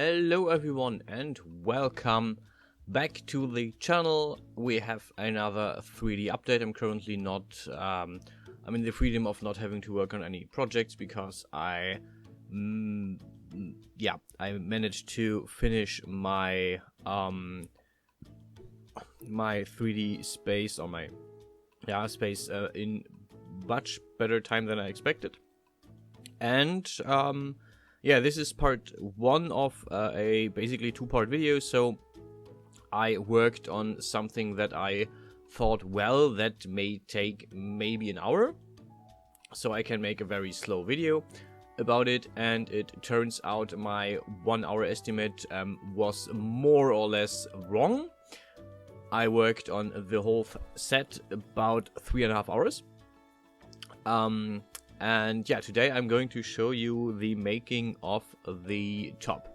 Hello everyone and welcome back to the channel. We have another 3D update. I'm currently not, I'm in the freedom of not having to work on any projects because I managed to finish my, my 3D space or my, space in much better time than I expected. And, this is part one of a basically two-part video. So I worked on something that I thought, well, that may take maybe an hour, so I can make a very slow video about it. And it turns out my 1 hour estimate was more or less wrong. I worked on the whole set about 3.5 hours. And yeah, today I'm going to show you the making of the top.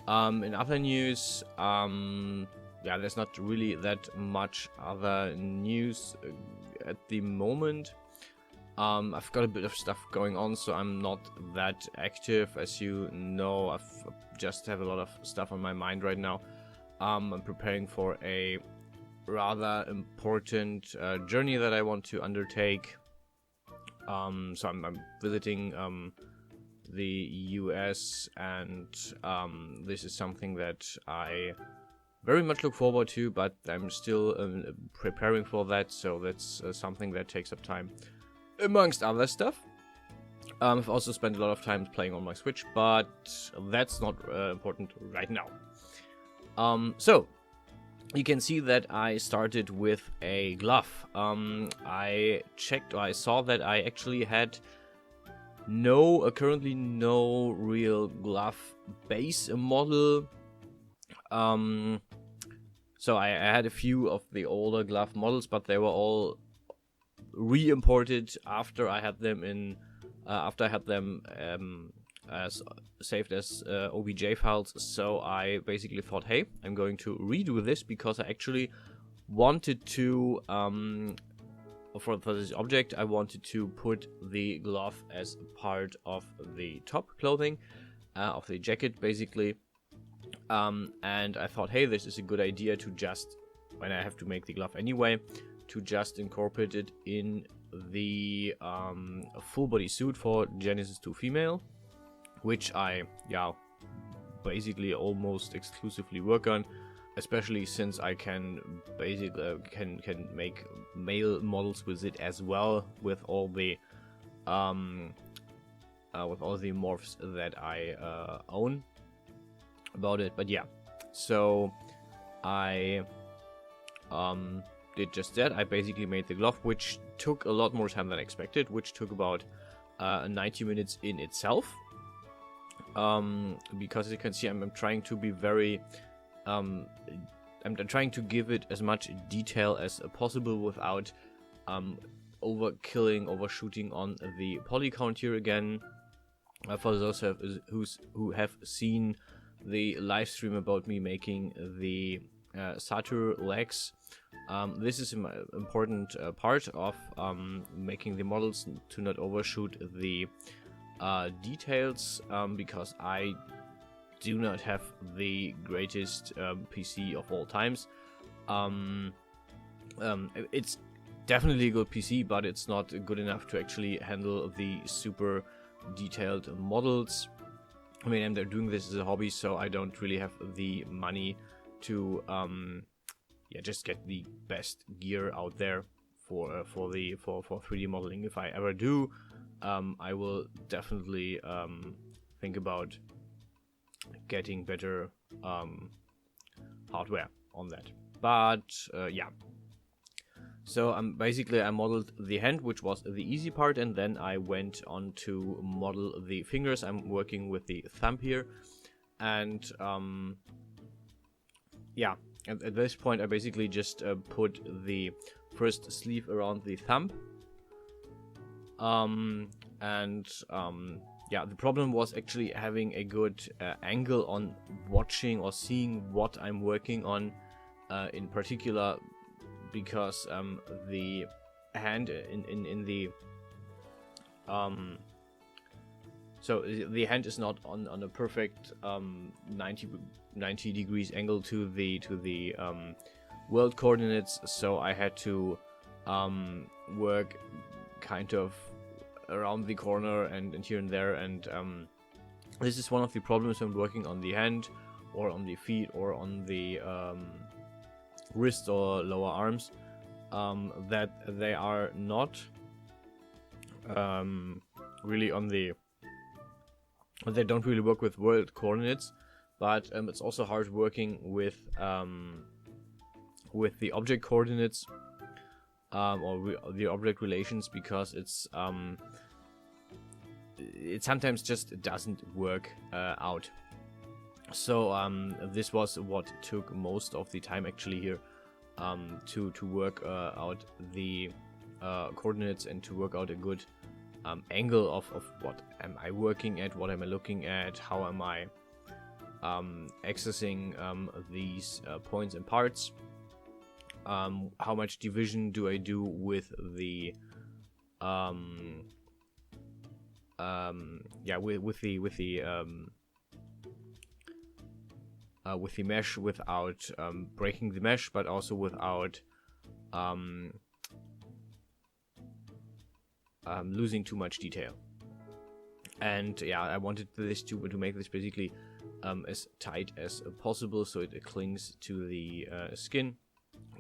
In other news, there's not really that much other news at the moment. I've got a bit of stuff going on, so I'm not that active. As you know, I just have a lot of stuff on my mind right now. I'm preparing for a rather important journey that I want to undertake. So I'm visiting the US, and this is something that I very much look forward to, but I'm still preparing for that, so that's something that takes up time, amongst other stuff. I've also spent a lot of time playing on my Switch, but that's not important right now. So you can see that I started with a glove. I saw that I actually had currently no real glove base model. So I had a few of the older glove models, but they were all re-imported after I had them as saved as OBJ files. So I basically thought, hey, I'm going to redo this because I actually wanted to, for this object, I wanted to put the glove as part of the top clothing, of the jacket basically. And I thought, hey, this is a good idea to just, when I have to make the glove anyway, to just incorporate it in the full body suit for Genesis 2 female, which I basically almost exclusively work on, especially since I can basically can make male models with it as well, with all the morphs that I own about it. But yeah, so I did just that. I basically made the glove, which took a lot more time than expected, which took about 90 minutes in itself. Because as you can see, I'm trying to be very, I'm trying to give it as much detail as possible without overshooting on the poly count here again. For those who have seen the live stream about me making the Satyr legs, this is an important part of making the models, to not overshoot the details, because I do not have the greatest PC of all times. It's definitely a good PC, but it's not good enough to actually handle the super detailed models. I mean, I'm doing this as a hobby, so I don't really have the money to just get the best gear out there for 3D modeling. If I ever do, I will definitely think about getting better hardware on that. But so I modeled the hand, which was the easy part, and then I went on to model the fingers. I'm working with the thumb here, and at this point I basically just put the first sleeve around the thumb. The problem was actually having a good angle on watching or seeing what I'm working on, in particular, because the hand in the So the hand is not on a perfect 90 degrees angle to the world coordinates, so I had to work kind of around the corner and here and there, and this is one of the problems when working on the hand or on the feet or on the wrist or lower arms, that they are not really on the, they don't really work with world coordinates, but it's also hard working with the object coordinates or the object relations, because it sometimes just doesn't work out. So this was what took most of the time actually here, to work out the coordinates and to work out a good angle of what am I working at, what am I looking at, how am I accessing these points and parts, how much division do I do with the with the mesh without breaking the mesh, but also without losing too much detail. And yeah, I wanted this to make this basically as tight as possible, so it clings to the skin,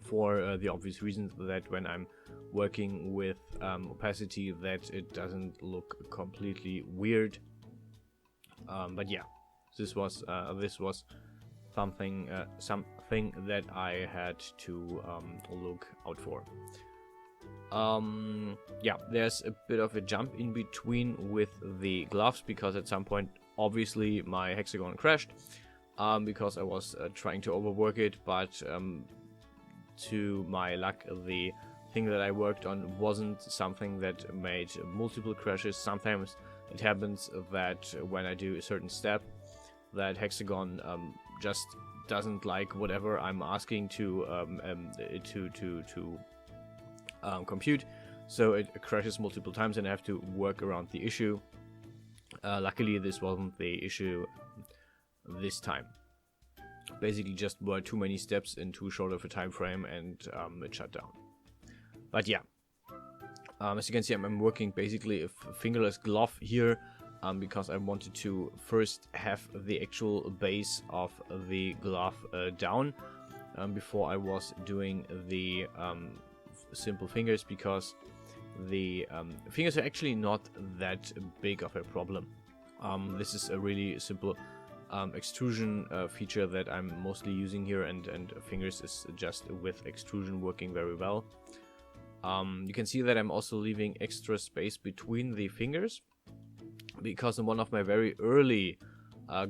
for the obvious reason that when I'm working with opacity, that it doesn't look completely weird. But yeah, this was something that I had to look out for. Yeah, there's a bit of a jump in between with the gloves, because at some point obviously my hexagon crashed, because I was trying to overwork it, but to my luck, the thing that I worked on wasn't something that made multiple crashes. Sometimes it happens that when I do a certain step, that hexagon just doesn't like whatever I'm asking to compute, so it crashes multiple times and I have to work around the issue. Luckily this wasn't the issue this time. Basically just were too many steps in too short of a time frame, and it shut down. But yeah, as you can see, I'm working basically a fingerless glove here, because I wanted to first have the actual base of the glove down before I was doing the simple fingers, because the fingers are actually not that big of a problem. This is a really simple extrusion feature that I'm mostly using here, and fingers is just with extrusion working very well. You can see that I'm also leaving extra space between the fingers, because in one of my very early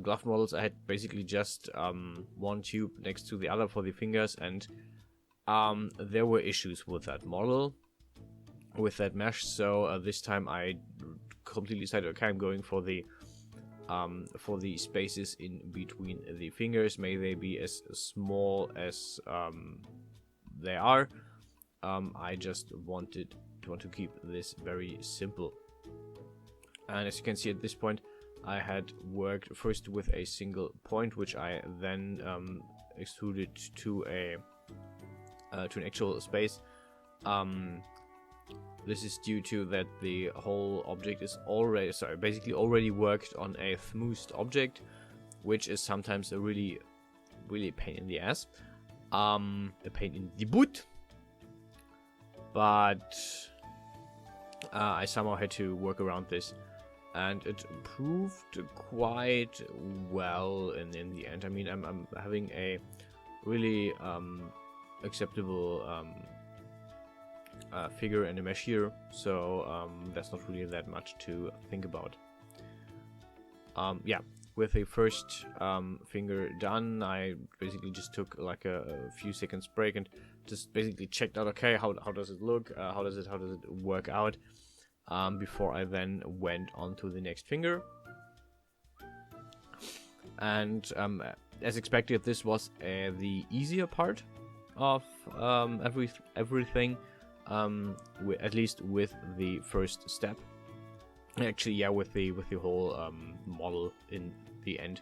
glove models I had basically just one tube next to the other for the fingers, and there were issues with that model, with that mesh. So this time I completely decided, okay, I'm going for the spaces in between the fingers. May they be as small as they are. I just want to keep this very simple. And as you can see at this point, I had worked first with a single point, which I then extruded to an actual space. This is due to that the whole object is basically already worked on a smoothed object, which is sometimes a really pain in the ass, a pain in the boot. But I somehow had to work around this, and it proved quite well in the end. I mean, I'm having a really acceptable figure and a mesh here, so there's not really that much to think about. Yeah, with the first finger done, I basically just took like a few seconds break and just basically checked out, okay, how does it look, how does it work out, before I then went on to the next finger. And as expected, this was the easier part of everything, at least with the first step. Actually, yeah, with the whole model in the end.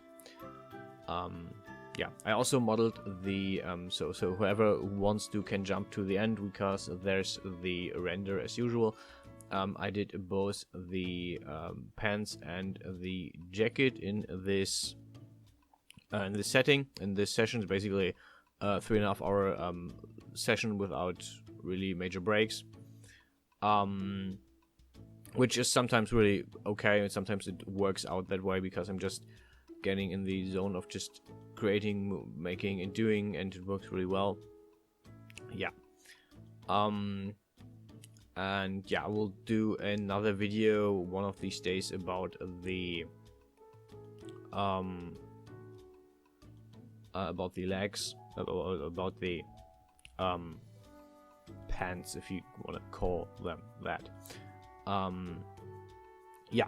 Yeah, I also modeled the so whoever wants to can jump to the end, because there's the render as usual. I did both the pants and the jacket in this setting. In this session, it's basically a 3.5 hour session without really major breaks. Which is sometimes really okay, and sometimes it works out that way because I'm just getting in the zone of just creating, making, and doing, and it works really well. Yeah. And yeah, we'll do another video one of these days about the legs, about the pants, if you want to call them that. Yeah,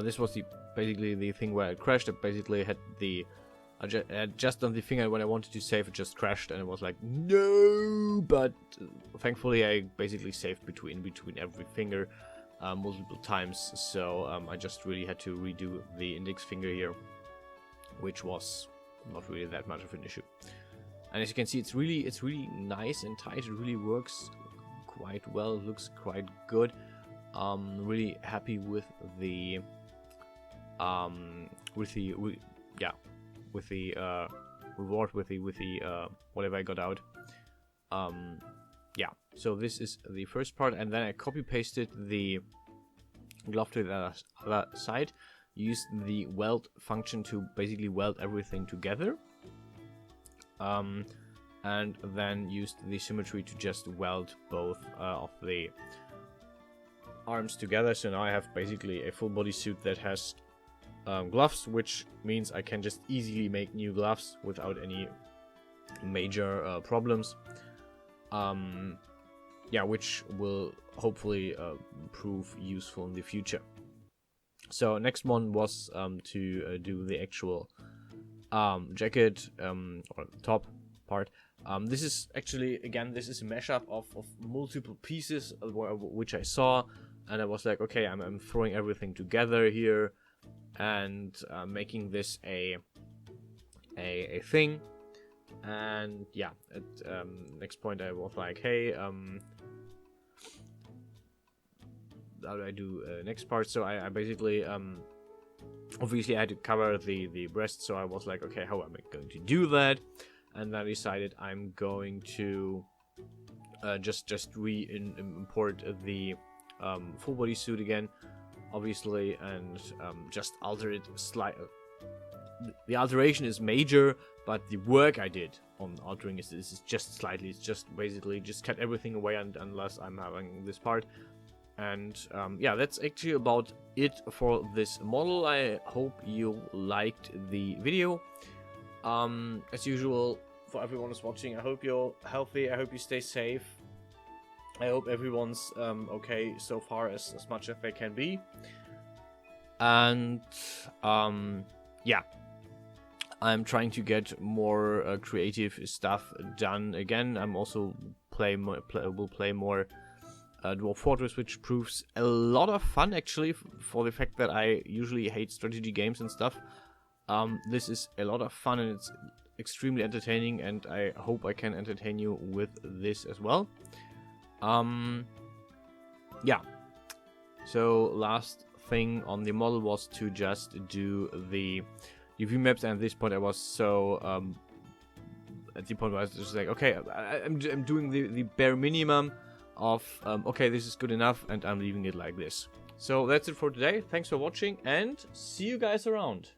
this was basically the thing where it crashed. It basically had just on the finger when I wanted to save, it just crashed, and it was like no. But thankfully, I basically saved between every finger multiple times. So I just really had to redo the index finger here, which was not really that much of an issue. And as you can see, it's really nice and tight. It really works quite well. It looks quite good. Really happy with the reward, with the whatever I got out. Yeah, so this is the first part, and then I copy pasted the glove to the other side, used the weld function to basically weld everything together, and then used the symmetry to just weld both of the arms together. So now I have basically a full body suit that has gloves, which means I can just easily make new gloves without any major problems. Yeah, which will hopefully prove useful in the future. So next one was to do the actual jacket or top part. This is actually, again, this is a mashup of multiple pieces which I saw, and I was like, okay, I'm throwing everything together here and making this a thing. And yeah, at next point I was like, hey, how do I do next part? So I basically obviously I had to cover the breast, so I was like, okay, how am I going to do that? And then I decided I'm going to just import the full body suit again, obviously, and just alter it slightly. The alteration is major, but the work I did on altering is just slightly. It's just basically just cut everything away, unless I'm having this part. And yeah, that's actually about it for this model. I hope you liked the video. As usual, for everyone who's watching, I hope you're healthy. I hope you stay safe. I hope everyone's okay so far, as much as they can be. And yeah, I'm trying to get more creative stuff done again. I'm also will play more Dwarf Fortress, which proves a lot of fun, actually, for the fact that I usually hate strategy games and stuff. This is a lot of fun, and it's extremely entertaining, and I hope I can entertain you with this as well. Yeah, so last thing on the model was to just do the UV maps, and at this point I was so at the point where I was just like, okay, I'm doing the bare minimum of okay, this is good enough, and I'm leaving it like this. So that's it for today. Thanks for watching, and see you guys around.